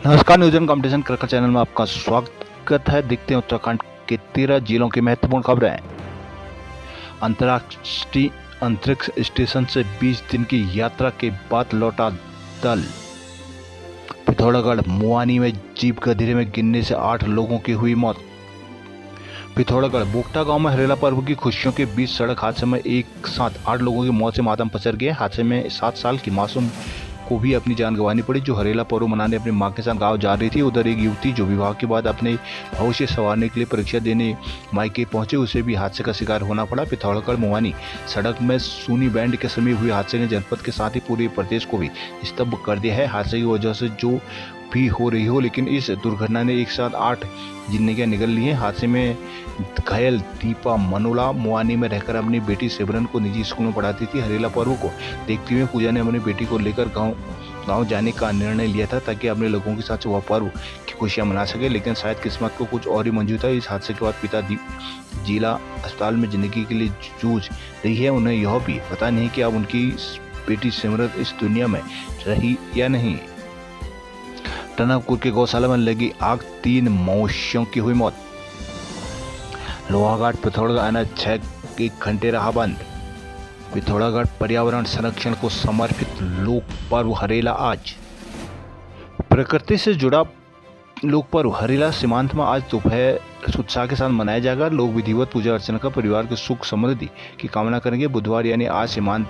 नमस्कार, news competition cricket channel में आपका स्वागत है। देखते हैं उत्तराखंड के 13 जिलों की महत्वपूर्ण खबरें। अंतर्राष्ट्रीय अंतरिक्ष स्टेशन से 20 दिन की यात्रा के बाद लौटा दल। पिथौरागढ़ मुआनी में जीप गधेरे में गिरने से 8 लोगों की हुई मौत। पिथौरागढ़ बोगटा गांव में हरेला पर्व की खुशियों के बीच सड़क हादसे में एक साथ 8 लोगों की मौत से मातम पसर गया। हादसे में 7 साल की मासूम को भी अपनी जान गंवानी पड़ी, जो हरेला पर्व मनाने अपनी मां के साथ गांव जा रही थी। उधर एक युवती जो विवाह के बाद अपने भविष्य संवारने के लिए परीक्षा देने मायके पहुंचे, उसे भी हादसे का शिकार होना पड़ा। पिथौरागढ़ मुआनी सड़क में सूनी बैंड के समीप हुए हादसे ने जनपद के साथ ही पूरे प्रदेश को भी स्तब्ध कर दिया है। हादसे की वजह से जो भी हो रही हो, लेकिन इस दुर्घटना ने एक साथ 8 जिंदगियां निगल ली हैं। हादसे में घायल दीपा मनोला मुआनी में रहकर अपनी बेटी सिमरन को निजी स्कूल में पढ़ाती थी। हरेला पर्व को देखते हुए पूजा ने अपनी बेटी को लेकर गांव जाने का निर्णय लिया था, ताकि अपने लोगों के साथ वह पर्व की खुशियां मना सके, लेकिन शायद किस्मत को कुछ और ही मंजूर था। इस हादसे के बाद पिता जिला अस्पताल में जिंदगी के लिए जूझ रही है। उन्हें यह भी पता नहीं कि अब उनकी बेटी सिमरन इस दुनिया में रही या नहीं। टनकपुर के गौशाला में लगी आग, 3 मवेशियों की हुई मौत। लोहाघाट पिथौरागढ़ NH 6 1 घंटे रहा बंद। पिथौरागढ़ पर्यावरण संरक्षण को समर्पित लोक पर्व हरेला आज। प्रकृति से जुड़ा लोक पर्व हरेला सीमांत में आज दोपहर उत्साह के साथ मनाया जाएगा। लोग विधिवत पूजा अर्चना कर परिवार के सुख समृद्धि की कामना करेंगे। बुधवार यानी आज सीमांत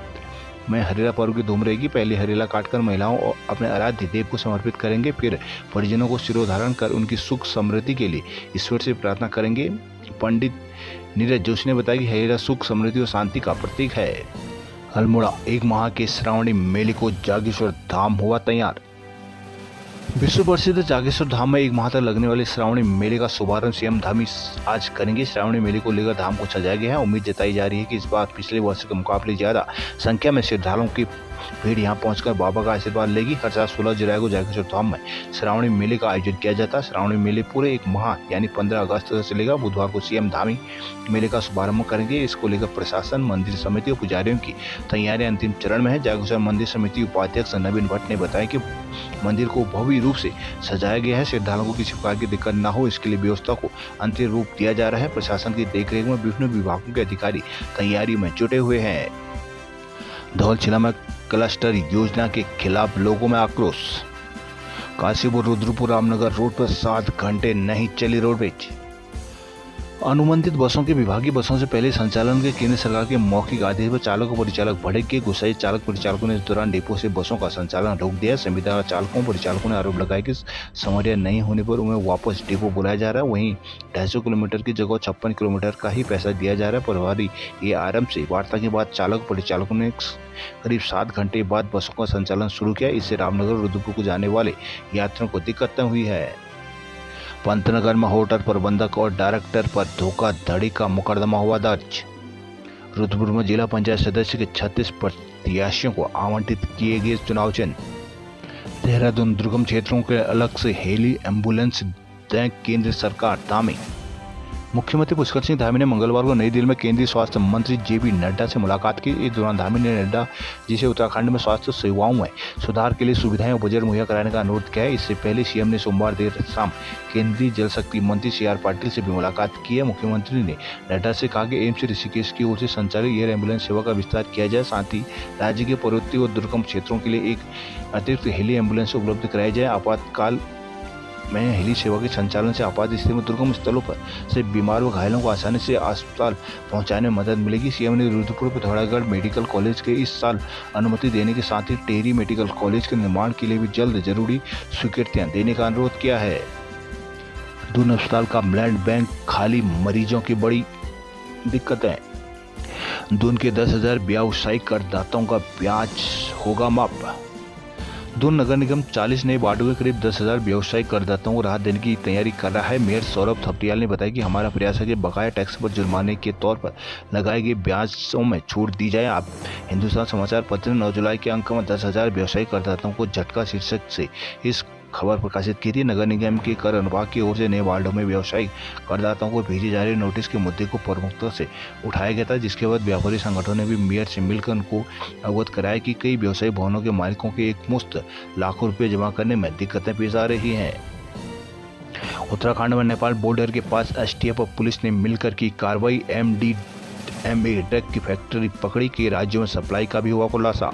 में हरेला पर्व की धूम रहेगी। पहले हरेला काटकर महिलाओं और अपने आराध्य देव को समर्पित करेंगे, फिर परिजनों को सिरोधारण कर उनकी सुख समृद्धि के लिए ईश्वर से प्रार्थना करेंगे। पंडित नीरज जोशी ने बताया कि हरेला सुख समृद्धि और शांति का प्रतीक है। अल्मोड़ा 1 माह के श्रावणी मेले को जागेश्वर धाम हुआ तैयार। विश्व प्रसिद्ध जागेश्वर धाम में 1 माह तक लगने वाले श्रावणी मेले का शुभारंभ सीएम धामी आज करेंगे। श्रावणी मेले को लेकर धाम को सजाया गया है। उम्मीद जताई जा रही है कि इस बार पिछले वर्ष के मुकाबले ज्यादा संख्या में श्रद्धालुओं की भीड़ यहां पहुंचकर बाबा का आशीर्वाद लेगी। हर साल 16 जुलाई को जागेश्वर धाम में श्रावणी मेले का आयोजन किया जाता है। श्रावणी मेले पूरे 1 माह यानी 15 अगस्त तक चलेगा। बुधवार को सीएम धामी मेले का शुभारंभ करेंगे। इसको लेकर प्रशासन, मंदिर समिति और पुजारियों की तैयारियां अंतिम चरण में है। जागेश्वर मंदिर समिति उपाध्यक्ष नवीन भट्ट ने बताया कि मंदिर को भव्य रूप से सजाया गया है। श्रद्धालुओं को किसी प्रकार की दिक्कत न हो, इसके लिए व्यवस्था को अंतिम रूप दिया जा रहा है। प्रशासन की देखरेख में विभिन्न विभागों के अधिकारी तैयारी में जुटे हुए हैं। धौलछिला में क्लस्टर योजना के खिलाफ लोगों में आक्रोश। काशीपुर रुद्रपुर रामनगर रोड पर 7 घंटे नहीं चली रोडवेज। अनुबंधित बसों के विभागीय बसों से पहले संचालन के केंद्र सरकार के मौखिक आदेश पर चालक और परिचालक भड़क के गुस्साए चालक परिचालकों ने इस दौरान डिपो से बसों का संचालन रोक दिया। संविदा चालकों परिचालकों ने आरोप लगाया कि समस्या नहीं होने पर उन्हें वापस डिपो बुलाया जा रहा है। वहीं 250 किलोमीटर की जगह 56 किलोमीटर का ही पैसा दिया जा रहा है। प्रभारी ये आरंभ से वार्ता के बाद चालक परिचालकों ने करीब 7 घंटे बाद बसों का संचालन शुरू किया। इससे रामनगर रुद्रपुर को जाने वाले यात्रियों को दिक्कत हुई है। पंतनगर में होटल प्रबंधक और डायरेक्टर पर धोखाधड़ी का मुकदमा हुआ दर्ज। रुद्रपुर में जिला पंचायत सदस्य के 36 प्रत्याशियों को आवंटित किए गए चुनाव चिन्ह। देहरादून दुर्गम क्षेत्रों के अलग से हेली एम्बुलेंस दें केंद्र सरकार धामी। मुख्यमंत्री पुष्कर सिंह धामी ने मंगलवार को नई दिल्ली में केंद्रीय स्वास्थ्य मंत्री JP नड्डा से मुलाकात की। इस दौरान धामी ने नड्डा जी से उत्तराखंड में स्वास्थ्य सेवाओं में सुधार के लिए सुविधाएं और बजट मुहैया कराने का अनुरोध किया है। इससे पहले सीएम ने सोमवार देर शाम केंद्रीय जल शक्ति मंत्री CR पाटिल से भी मुलाकात की है। मुख्यमंत्री ने नड्डा से कहा कि एम्स ऋषिकेश की ओर से संचालित एयर एम्बुलेंस सेवा का विस्तार किया जाए, साथ ही राज्य के पूर्वोत्तर और दुर्गम क्षेत्रों के लिए एक अतिरिक्त हेली एम्बुलेंस उपलब्ध कराई जाए। आपातकाल में हेली सेवा के संचालन से आपात स्थिति में दुर्गम स्थलों पर से बीमार व घायलों को आसानी से अस्पताल पहुंचाने में मदद मिलेगी। सीएम ने रुद्रपुर पिथौरागढ़ मेडिकल कॉलेज के इस साल अनुमति देने के साथ ही टेहरी मेडिकल कॉलेज के निर्माण के लिए भी जल्द जरूरी स्वीकृतियां देने का अनुरोध किया है। दून अस्पताल का ब्लड बैंक खाली, मरीजों की बड़ी दिक्कतें। दून के 10,000 व्यावसायिक करदाताओं का ब्याज होगा माफ। दून नगर निगम 40 नए वार्डों के करीब 10,000 व्यवसायिक करदाताओं को राहत देने की तैयारी कर रहा है। मेयर सौरभ थपटियाल ने बताया कि हमारा प्रयास है कि बकाया टैक्स पर जुर्माने के तौर पर लगाए गए ब्याजों में छूट दी जाए। आप हिंदुस्तान समाचार पत्र ने 9 जुलाई के अंक में 10,000 व्यवसायिक करदाताओं को झटका शीर्षक से इस खबर प्रकाशित की थी। नगर निगम के कर अनुभाग की ओर से नए वार्डों में व्यवसायिक करदाताओं को भेजे जा रहे नोटिस के मुद्दे को प्रमुखता से उठाया गया था, जिसके बाद व्यापारी संगठनों ने भी मेयर से मिलकर उनको अवगत कराया कि कई व्यवसायी भवनों के मालिकों के एक मुश्त लाखों रुपए जमा करने में दिक्कतें पेश आ रही हैं। उत्तराखंड में नेपाल बॉर्डर के पास एसटीएफ और पुलिस ने मिलकर की कार्रवाई। एमडीएमए ड्रग की फैक्ट्री पकड़ी के राज्यों में सप्लाई का भी हुआ खुलासा।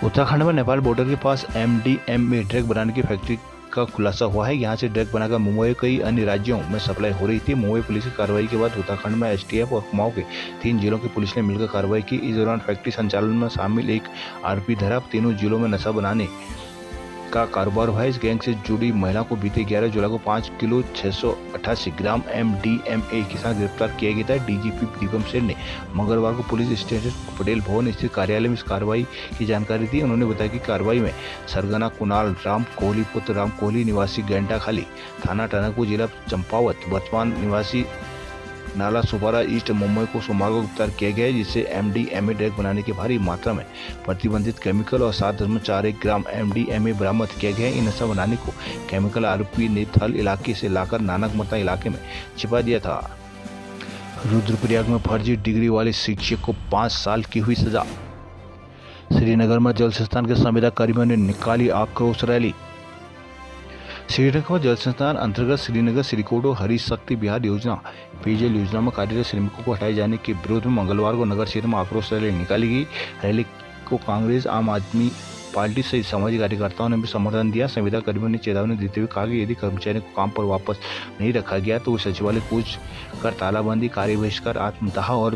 उत्तराखंड में नेपाल बॉर्डर के पास एमडीएमए ड्रग बनाने की फैक्ट्री का खुलासा हुआ है। यहां से ड्रग बनाकर मुंबई कई अन्य राज्यों में सप्लाई हो रही थी। मुंबई पुलिस की कार्रवाई के बाद उत्तराखंड में एसटीएफ और कुमाऊं के 3 जिलों की पुलिस ने मिलकर कार्रवाई की। इस दौरान फैक्ट्री संचालन में शामिल एक आरोपी धरा। तीनों जिलों में नशा बनाने का कारोबार हुआ। इस गैंग से जुड़ी महिला को बीते 11 जुलाई को 5 किलो 688 ग्राम एमडीएमए के साथ गिरफ्तार किया गया था। डीजीपी दीपम सेन ने मंगलवार को पुलिस स्टेशन पटेल भवन स्थित कार्यालय में इस कार्रवाई की जानकारी दी। उन्होंने बताया कि कार्रवाई में सरगना कुणाल राम कोहली पुत्र राम कोहली निवासी गेंडा खाली थाना टनकपुर जिला चंपावत वर्तमान निवासी नाला सुपारा ईस्ट मुंबई को सोमवार को गिरफ्तार किया गया है, जिससे एमडीएमए ड्रग बनाने की भारी मात्रा में प्रतिबंधित केमिकल और 7.41 ग्राम एमडीएमए बरामद किया गया है। इन नशा बनाने को केमिकल आरोपी ने थल इलाके से लाकर नानकमता इलाके में छिपा दिया था। रुद्रप्रयाग में फर्जी डिग्री वाले शिक्षक को 5 साल की हुई सजा। श्रीनगर में जल संस्थान के संविदा कर्मियों ने निकाली आक्रोश रैली। श्रीनगर में जल संस्थान अंतर्गत श्रीनगर श्रीकोट हरी शक्ति बिहार योजना पेयजल योजना में कार्यरत श्रमिकों को हटाए जाने के विरोध में मंगलवार को नगर क्षेत्र में आक्रोश रैली निकाली गई। रैली को कांग्रेस, आम आदमी पार्टी सहित सामाजिक कार्यकर्ताओं ने भी समर्थन दिया। संविदा कर्मियों ने चेतावनी देते हुए कहा कि यदि कर्मचारियों को काम पर वापस नहीं रखा गया तो वे सचिवालय कूच कर तालाबंदी, कार्य बहिष्कार, आत्मदाह और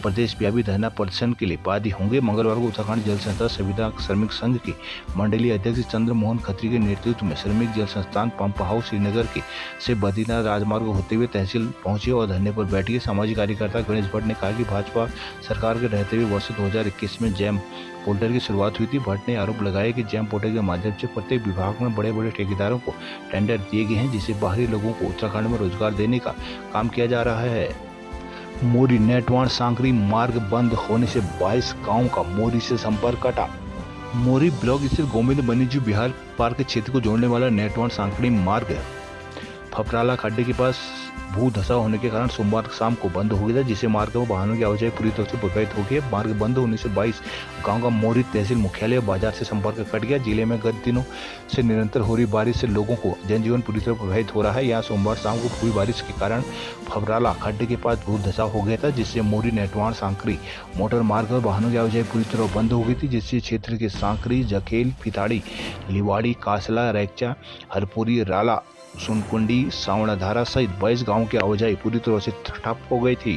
प्रदेश व्यापी धरना प्रदर्शन के लिए बाध्य होंगे। मंगलवार को उत्तराखंड जल संस्थान संविदा श्रमिक संघ के मंडलीय अध्यक्ष चंद्र मोहन खत्री के नेतृत्व में श्रमिक जल संस्थान पंप हाउस श्रीनगर के से बद्रीनाथ राजमार्ग होते हुए तहसील पहुंचे और धरने पर बैठे। सामाजिक कार्यकर्ता गणेश भट्ट ने कहा कि भाजपा सरकार के रहते हुए वर्ष 2021 में जैम पोर्टल की शुरुआत हुई थी। भट्ट ने आरोप लगाया कि जैम पोर्टल के माध्यम से प्रत्येक विभाग में बड़े बड़े ठेकेदारों को टेंडर दिए गए हैं, जिससे बाहरी लोगों को उत्तराखंड में रोजगार देने का काम किया जा रहा है। मोरी नेटवान सांकरी मार्ग बंद होने से 22 गांव का मोरी से संपर्क कटा। मोरी ब्लॉक स्थित गोविंद वन्यजीव विहार पार्क क्षेत्र को जोड़ने वाला नेटवान सांकरी मार्ग फपराला खड्डे के पास भू धसा होने के कारण सोमवार शाम को बंद हो गया था, जिससे मार्ग में वाहनों की आवाजाही पूरी तरह से प्रभावित हो गई। मार्ग बंद होने से 22 गांव का मोरी तहसील मुख्यालय और बाजार से संपर्क कट गया। जिले में गत दिनों से निरंतर हो रही बारिश से लोगों को जनजीवन पूरी तरह प्रभावित हो रहा है। यहाँ सोमवार शाम को हुई बारिश के कारण फबराला खड्डे के पास भू धसा हो गया था, जिससे मोरी नेटवान सांकरी मोटर मार्ग और वाहनों की आवाजाही पूरी तरह बंद हो गई थी, जिससे क्षेत्र के सांकरी, जखेल, पिताड़ी, लिवाड़ी, कासला, रैक्चा, हरपुरी, राला, सुनकुंडी, सावणाधारा सहित 22 गांवों की आवाजाही पूरी तरह से ठप हो गई थी।